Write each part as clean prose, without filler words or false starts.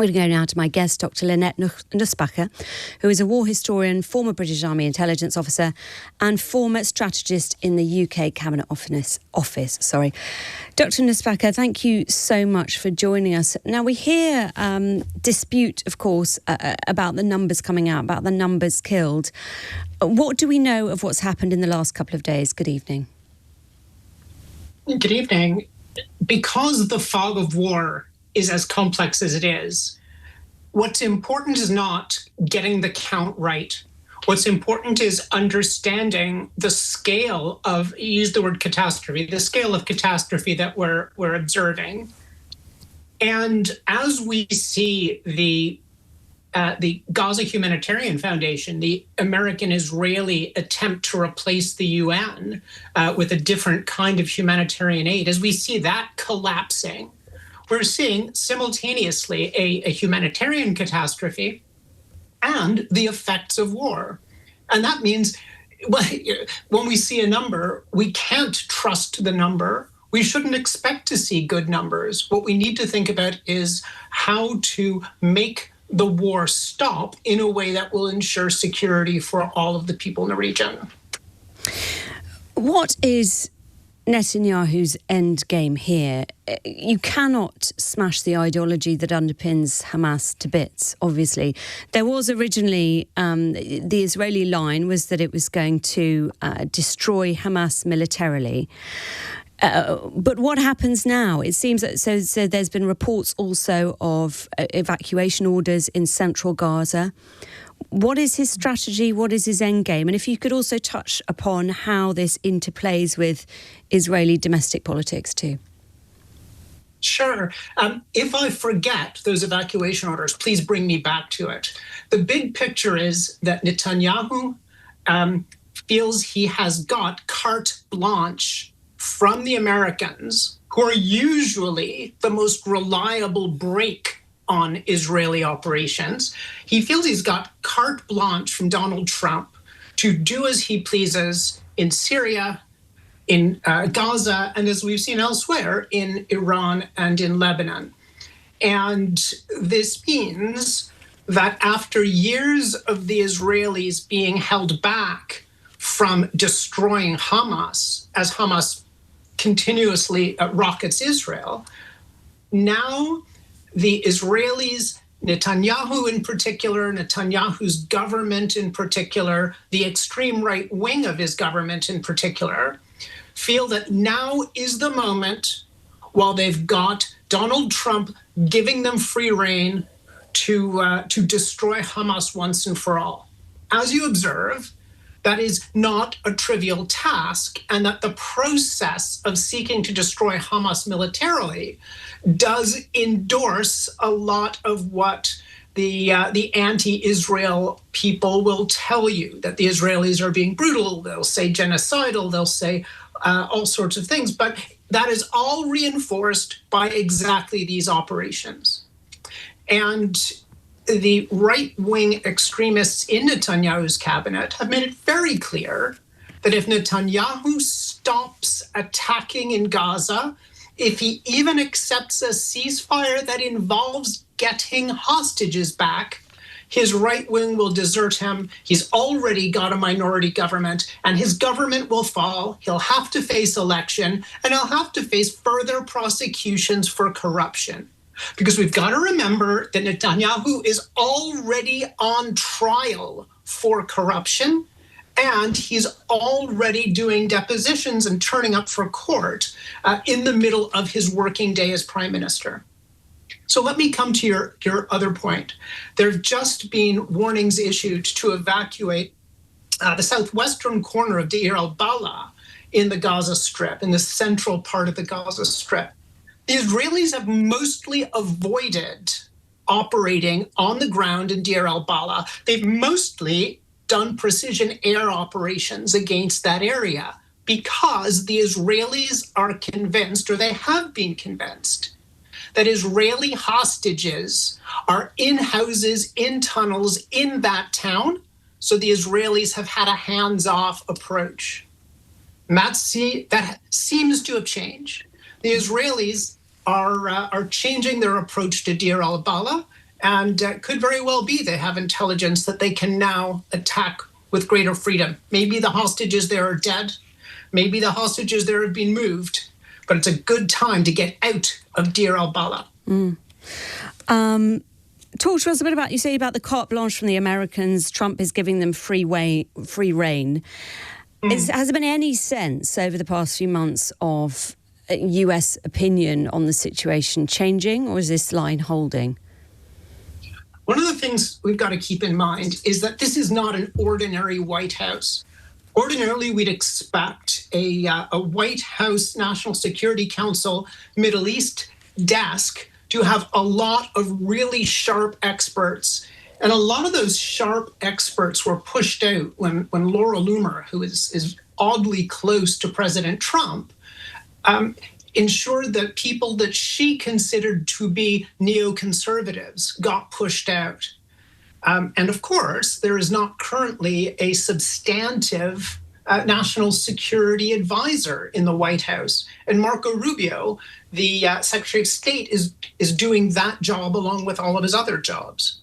We're going to go now to my guest, Dr Lynette Nusbacher, who is a war historian, former British Army intelligence officer and former strategist in the UK Cabinet Office. Dr Nusbacher, thank you so much for joining us. Now, we hear dispute, of course, about the numbers coming out, about the numbers killed. What do we know of what's happened in the last couple of days? Good evening. Good evening. Because the fog of war is as complex as it is, what's important is not getting the count right. What's important is understanding the scale of, use the word catastrophe, the scale of catastrophe that we're observing. And as we see the Gaza Humanitarian Foundation, the American-Israeli attempt to replace the UN with a different kind of humanitarian aid, as we see that collapsing, we're seeing simultaneously a humanitarian catastrophe and the effects of war. And that means when we see a number, we can't trust the number. We shouldn't expect to see good numbers. What we need to think about is how to make the war stop in a way that will ensure security for all of the people in the region. What is Netanyahu's endgame here? You cannot smash the ideology that underpins Hamas to bits, obviously. There was originally, the Israeli line was that it was going to destroy Hamas militarily. But what happens now? It seems that so there's been reports also of evacuation orders in central Gaza. What is his strategy? What is his endgame? And if you could also touch upon how this interplays with Israeli domestic politics too. Sure. If I forget those evacuation orders, please bring me back to it. The big picture is that Netanyahu feels he has got carte blanche from the Americans, who are usually the most reliable brake on Israeli operations. He feels he's got carte blanche from Donald Trump to do as he pleases in Syria, in Gaza, and as we've seen elsewhere, in Iran and in Lebanon. And this means that after years of the Israelis being held back from destroying Hamas, as Hamas continuously rockets Israel, now the Israelis, Netanyahu in particular, Netanyahu's government in particular, the extreme right wing of his government in particular, feel that now is the moment, while they've got Donald Trump giving them free rein, to destroy Hamas once and for all. As you observe, that is not a trivial task, and that the process of seeking to destroy Hamas militarily does endorse a lot of what the anti-Israel people will tell you, that the Israelis are being brutal, they'll say genocidal, they'll say all sorts of things, but that is all reinforced by exactly these operations. And the right-wing extremists in Netanyahu's cabinet have made it very clear that if Netanyahu stops attacking in Gaza, if he even accepts a ceasefire that involves getting hostages back, his right wing will desert him. He's already got a minority government, and his government will fall. He'll have to face election, and he'll have to face further prosecutions for corruption. Because we've got to remember that Netanyahu is already on trial for corruption, and he's already doing depositions and turning up for court in the middle of his working day as prime minister. So let me come to your other point. There have just been warnings issued to evacuate the southwestern corner of Deir al-Balah in the Gaza Strip, in the central part of the Gaza Strip. The Israelis have mostly avoided operating on the ground in Deir al-Balah. They've mostly done precision air operations against that area because the Israelis are convinced, or they have been convinced, that Israeli hostages are in houses, in tunnels, in that town. So the Israelis have had a hands-off approach. That seems to have changed. The Israelis are changing their approach to Deir al-Balah, And could very well be they have intelligence that they can now attack with greater freedom. Maybe the hostages there are dead. Maybe the hostages there have been moved. But it's a good time to get out of Deir el-Balah. Talk to us a bit about, you say about the carte blanche from the Americans. Trump is giving them free rein. Has there been any sense over the past few months of US opinion on the situation changing, or is this line holding? One of the things we've got to keep in mind is that this is not an ordinary White House. Ordinarily, we'd expect a White House National Security Council Middle East desk to have a lot of really sharp experts. And a lot of those sharp experts were pushed out when Laura Loomer, who is oddly close to President Trump, ensured that people that she considered to be neoconservatives got pushed out. And of course, there is not currently a substantive national security advisor in the White House. And Marco Rubio, the Secretary of State, is doing that job along with all of his other jobs.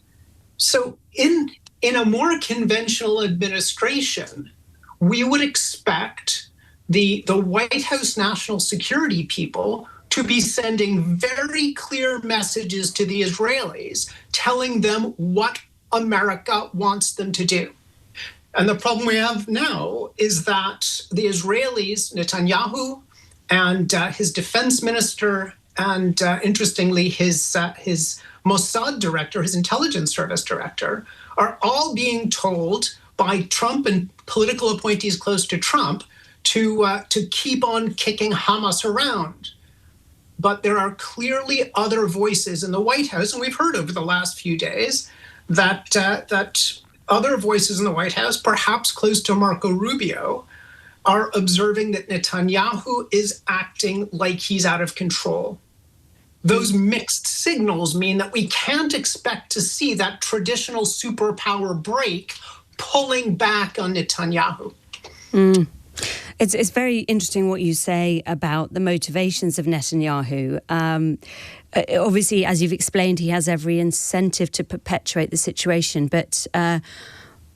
So in a more conventional administration, we would expect the White House national security people to be sending very clear messages to the Israelis, telling them what America wants them to do. And the problem we have now is that the Israelis, Netanyahu, and his defense minister, and interestingly, his Mossad director, his intelligence service director, are all being told by Trump and political appointees close to Trump to keep on kicking Hamas around. But there are clearly other voices in the White House, and we've heard over the last few days that other voices in the White House, perhaps close to Marco Rubio, are observing that Netanyahu is acting like he's out of control. Those mixed signals mean that we can't expect to see that traditional superpower break pulling back on Netanyahu. It's very interesting what you say about the motivations of Netanyahu. Obviously, as you've explained, he has every incentive to perpetuate the situation. But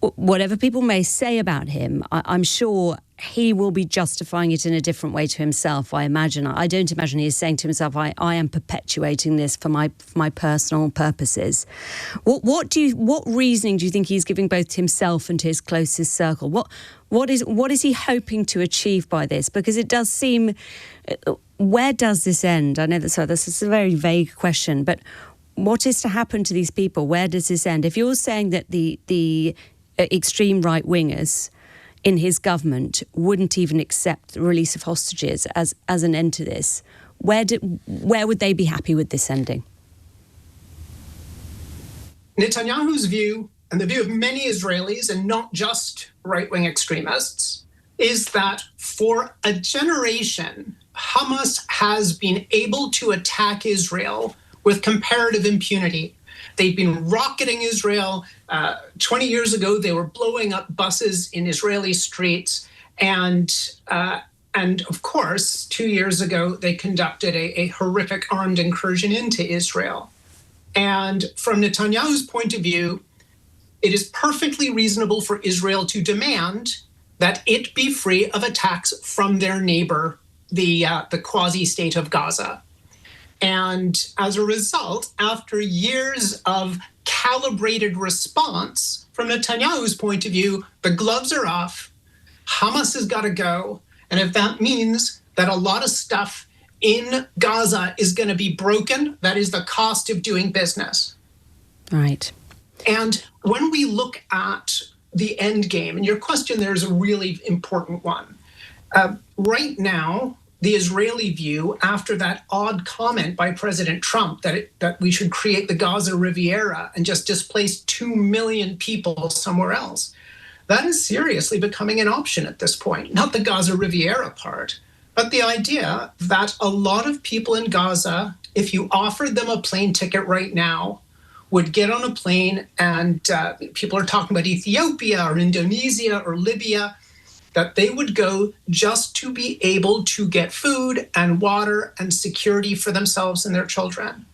whatever people may say about him, I'm sure he will be justifying it in a different way to himself, I imagine. I don't imagine he is saying to himself, I am perpetuating this for my personal purposes. What reasoning do you think he's giving both to himself and to his closest circle? What is he hoping to achieve by this? Because it does seem, where does this end? I know this is a very vague question, but what is to happen to these people? Where does this end? If you're saying that the extreme right-wingers in his government wouldn't even accept the release of hostages as an end to this, where would they be happy with this ending? Netanyahu's view, and the view of many Israelis, and not just right-wing extremists, is that for a generation, Hamas has been able to attack Israel with comparative impunity. They've been rocketing Israel. 20 years ago, they were blowing up buses in Israeli streets. And of course, 2 years ago, they conducted a horrific armed incursion into Israel. And from Netanyahu's point of view, it is perfectly reasonable for Israel to demand that it be free of attacks from their neighbor, the quasi-state of Gaza. And as a result, after years of calibrated response, from Netanyahu's point of view, the gloves are off, Hamas has got to go, and if that means that a lot of stuff in Gaza is going to be broken, that is the cost of doing business. Right. And when we look at the end game, and your question there is a really important one. Right now, the Israeli view, after that odd comment by President Trump that we should create the Gaza Riviera and just displace 2 million people somewhere else, that is seriously becoming an option at this point. Not the Gaza Riviera part, but the idea that a lot of people in Gaza, if you offered them a plane ticket right now, would get on a plane, and people are talking about Ethiopia or Indonesia or Libya, that they would go just to be able to get food and water and security for themselves and their children.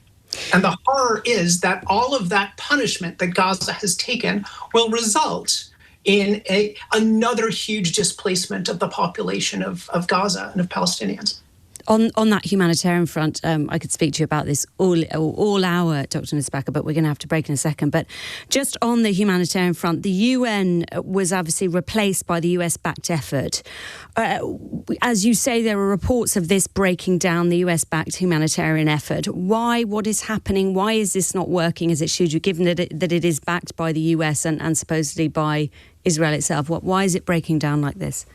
And the horror is that all of that punishment that Gaza has taken will result in another huge displacement of the population of Gaza and of Palestinians. On that humanitarian front, I could speak to you about this all hour, Dr Nusbacher, but we're going to have to break in a second. But just on the humanitarian front, the UN was obviously replaced by the US-backed effort. As you say, there are reports of this breaking down, the US-backed humanitarian effort. Why? What is happening? Why is this not working as it should, given that it is backed by the US and supposedly by Israel itself? Why is it breaking down like this?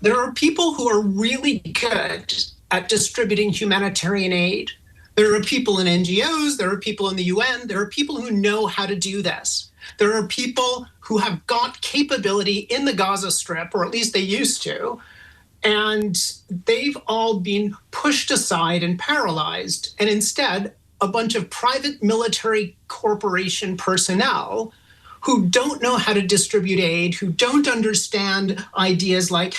There are people who are really good at distributing humanitarian aid. There are people in NGOs, there are people in the UN, there are people who know how to do this. There are people who have got capability in the Gaza Strip, or at least they used to, and they've all been pushed aside and paralyzed. And instead, a bunch of private military corporation personnel who don't know how to distribute aid, who don't understand ideas like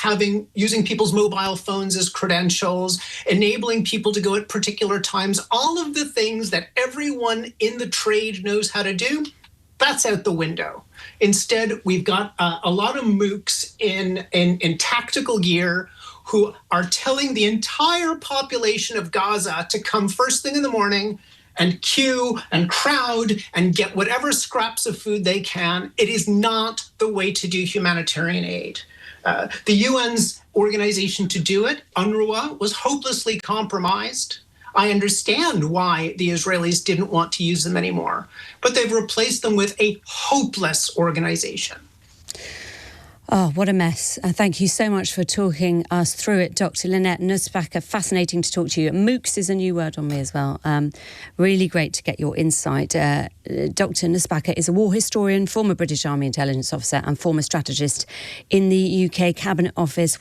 using people's mobile phones as credentials, enabling people to go at particular times, all of the things that everyone in the trade knows how to do, that's out the window. Instead, we've got a lot of mooks in tactical gear who are telling the entire population of Gaza to come first thing in the morning and queue and crowd and get whatever scraps of food they can. It is not the way to do humanitarian aid. The UN's organization to do it, UNRWA, was hopelessly compromised. I understand why the Israelis didn't want to use them anymore, but they've replaced them with a hopeless organization. Oh, what a mess. Thank you so much for talking us through it, Dr Lynette Nusbacher. Fascinating to talk to you. MOOCs is a new word on me as well. Really great to get your insight. Dr Nusbacher is a war historian, former British Army intelligence officer and former strategist in the UK Cabinet Office.